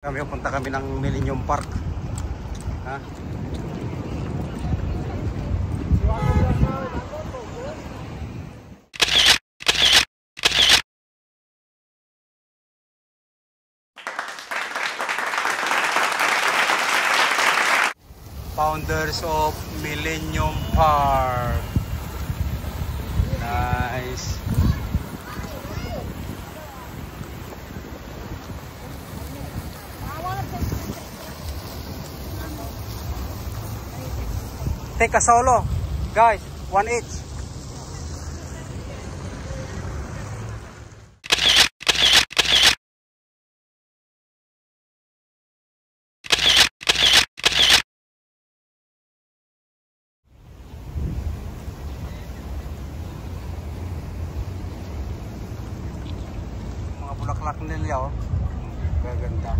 Punta kami ng Millennium Park. Ha? Founders of Millennium Park. Nice. Take a solo, guys. 1 each. Mga bulaklak nila, oh. Gaganda.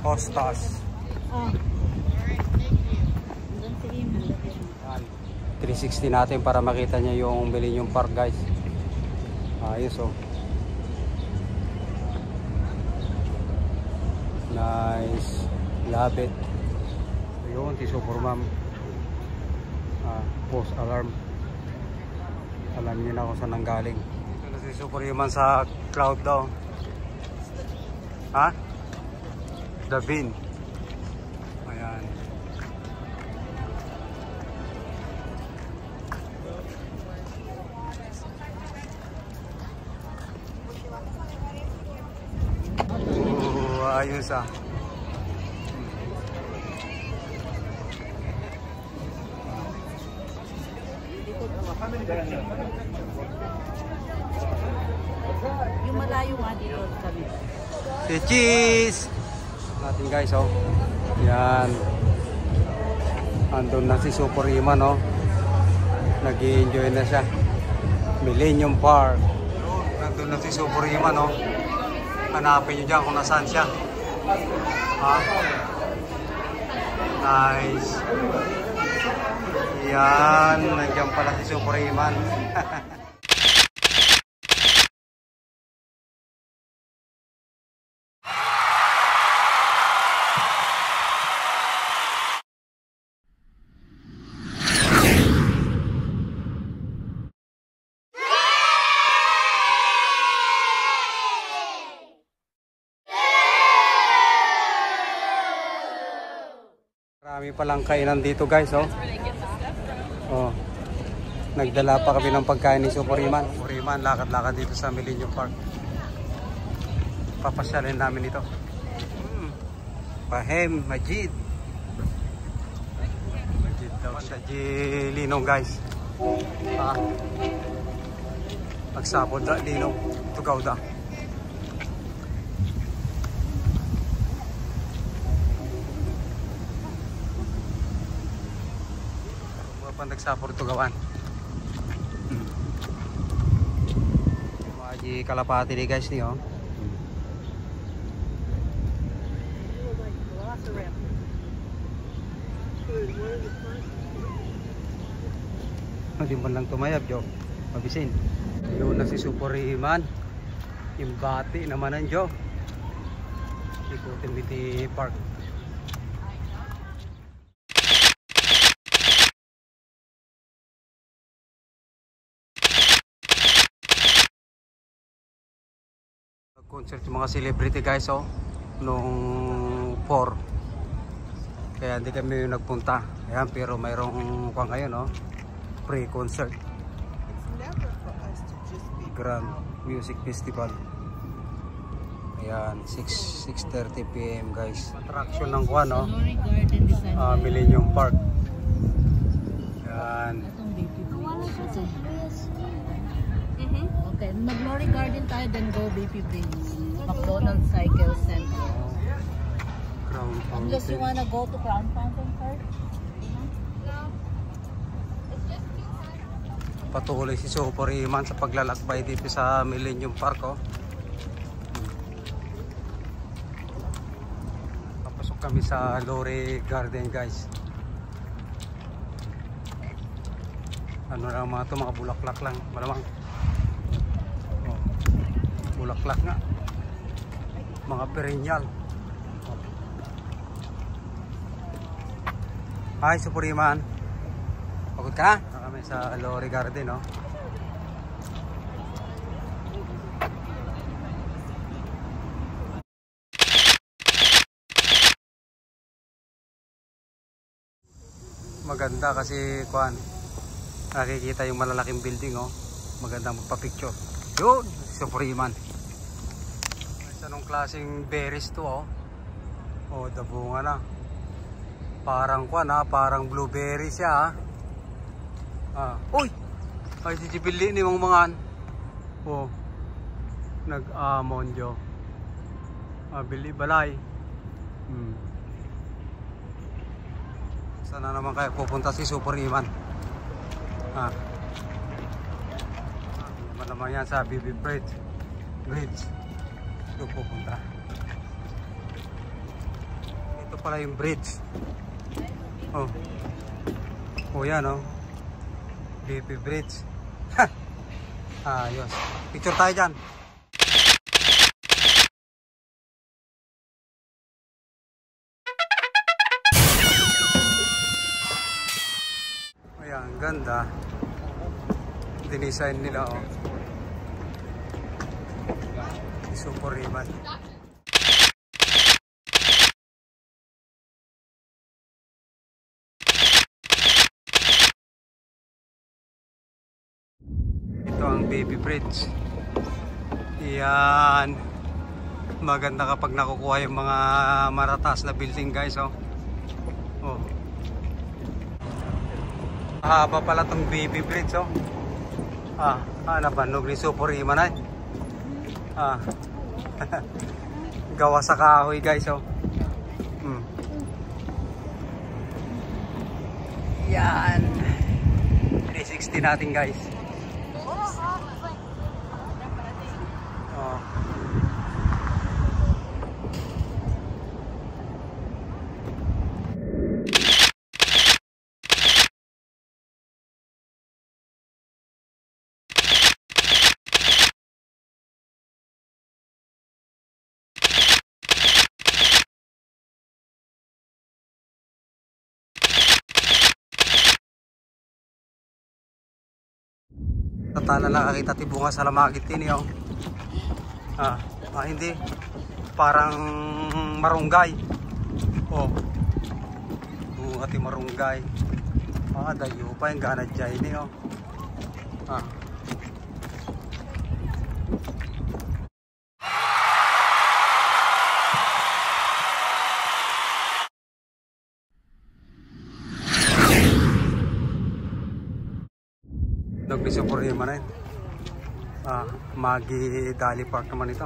Hostas. 360 natin para makita niya yung Millennium Park, guys. Ayos, oh. Nice. Love it. Ayun, si Super Ma'am. Post alarm. Alam niyo na kung saan nanggaling. Ito si Super Human sa cloud daw. Ha? The Bean. Ayan. Ayos ah. Yung malayo nga dito kami. Si Cheese! Natin, guys, oh. Yan. Andun na si Super Human, oh. Nag-i-enjoy na siya. Millennium Park. Nandun na si Super Human, oh. Hanapin nyo dyan kung nasaan siya. Ha? Nice. Yan. Nandiyan pala si Super Human. Marami palang kainan dito, guys, oh. Oh. Nagdala pa kami ng pagkain ni Super Human. Super Human, lakad-lakad dito sa Millennium Park. Papasyalin namin ito. Pahem, Majid. Majid daw siya. Linong, guys. Pagsapod da, Linong. Tugaw da. Nagsapor tugawan. Mga kalapati ni, guys, niyo. Hindi man lang tumayab, Jo. Mabisin. Yun na si Super Human. Yung bati naman ang Jo. Ikutin biti park. Concert yung mga celebrity, guys, oh, nung 4. Kaya hindi kami nagpunta. Ayan, pero mayroong kwa ngayon, oh, pre-concert. Grand Music Festival. Ayan, 6:30 PM, guys. Attraction ng kwa, no? Millennium Park. Ayan. Okay, mag-Glory Garden tayo, then go BP Bridge. McDonald's Cycle Center. Crown Fountain. Unless you wanna go to Crown Fountain first. Patuloy si Super Human sa paglalakbay dito sa Millennium Park, oh. Papasok kami sa Glory Garden, guys. Ano lang mga ito, mga bulaklak lang, malamang. bulaklak nga. Mga perennial. Hi, Supuriman. Pagod ka na? Kami sa Lori Garden, no? Maganda kasi kuan, nakikita yung malalaking building, oh. Maganda magpa-picture. Yun, Supuriman. Anong klaseng berries to, oh. Oh, dabunga na. Parang kuan, ha, parang blueberry siya, ha. Uy! Ay, sisibili ni mga oh. Nag-amonjo. Bili balay. Sana naman kayo pupunta si Supuriman. Naman yan sa BB Bridge. Ito pupunta. Ito pala yung bridge. Oh. Oh, yan, oh. BB Bridge. Ayos. Picture tayo dyan. Ayan, ganda. Dinisign nila, oh. Supuriman. Ito ang Baby Bridge. Yan. Maganda kapag nakukuha yung mga marataas na building, guys, oh. Oh. Haba pala tong Baby Bridge, oh. Nabanog ni Supuriman, ay. Gawa sa kahoy, guys, oh. Yan. 360 natin, guys. Oh. Tatala nakakita ti bunga sa lamagit din, oh. Hindi. Parang marunggay. Oh. Bunga ti marunggay. Dayo pa yung gana dyan, oh. Nag-vision for him na rin. Magi Dali Park naman ito.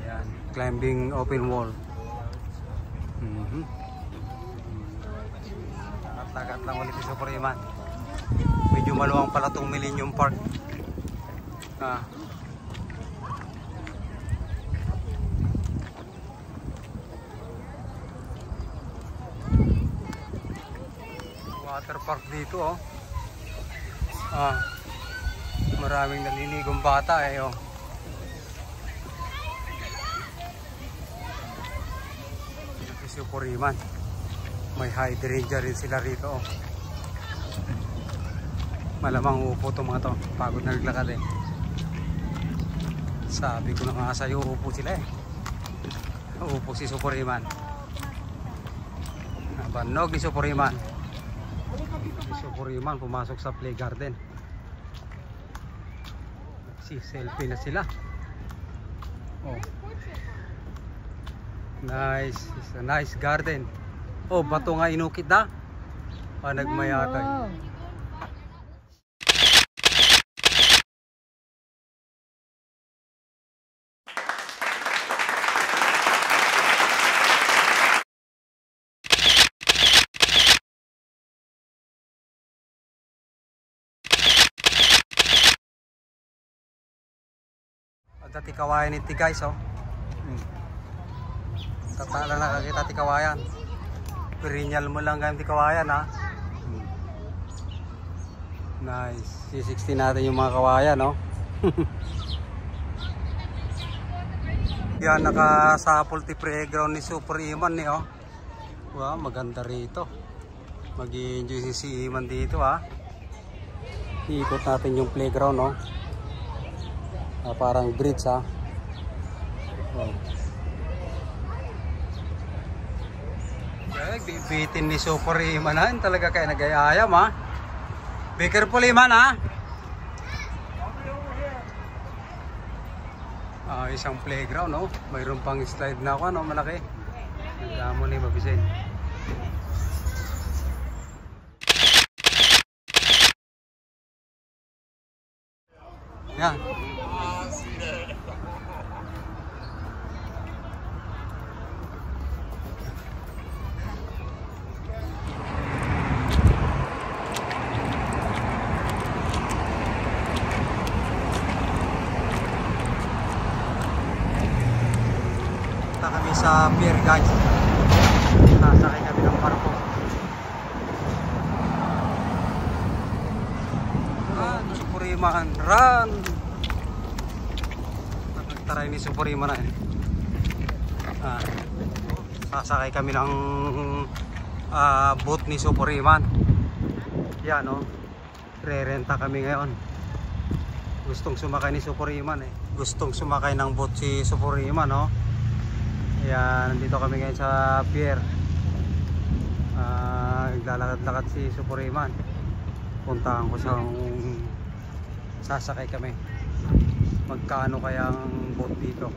Ayan, climbing open wall. Tagat lang ulit sa Supuriman. Medyo maluwang pala itong Millennium Park. Water park dito, oh. Maraming naliligong bata, eh, oh. Supuriman. May hydrangea rin sila rito, oh. Malamang upo itong mga to. Pagod na naglakad, eh. Sabi ko na nga sa'yo, upo sila, eh. Upo si Supuriman. Nabanog ni Supuriman. Supuriman pumasok sa play garden. Selfie na sila. Oh. Nice. It's a nice garden. Oh, bato nga inukit na. Nagmayatay. Dati kawayan iti, guys, oh. Tatala nakakita ti kawayan. Perennial mo lang ganyan ti kawayan, ha. Nice. C60 natin yung mga kawayan, oh. Yan, nakasapol ti playground ni Super Iman oh. Wow, maganda rito. Mag-i-enjoy si Iman dito Iikot natin yung playground parang bridge Oh. Bibitin ni Super Iman talaga kayo nag-ayayam Be careful Iman isang playground mayroon pang slide na ako malaki. Nagdamo ni Mabisen. Yan. Kami sa pier guys. Sasakay kami ng barko. Super Iman, run! Nagtaray ni Super Iman sasakay kami ng boat ni Super Iman. Yan re-renta kami ngayon. Gustong sumakay ni Super Iman Gustong sumakay ng boat si Super Iman Ayan, nandito kami ngayon sa pier. Naglalakad-lakad si Super Iman. Puntahan ko sa sasakay kami. Magkano kaya ang boat dito?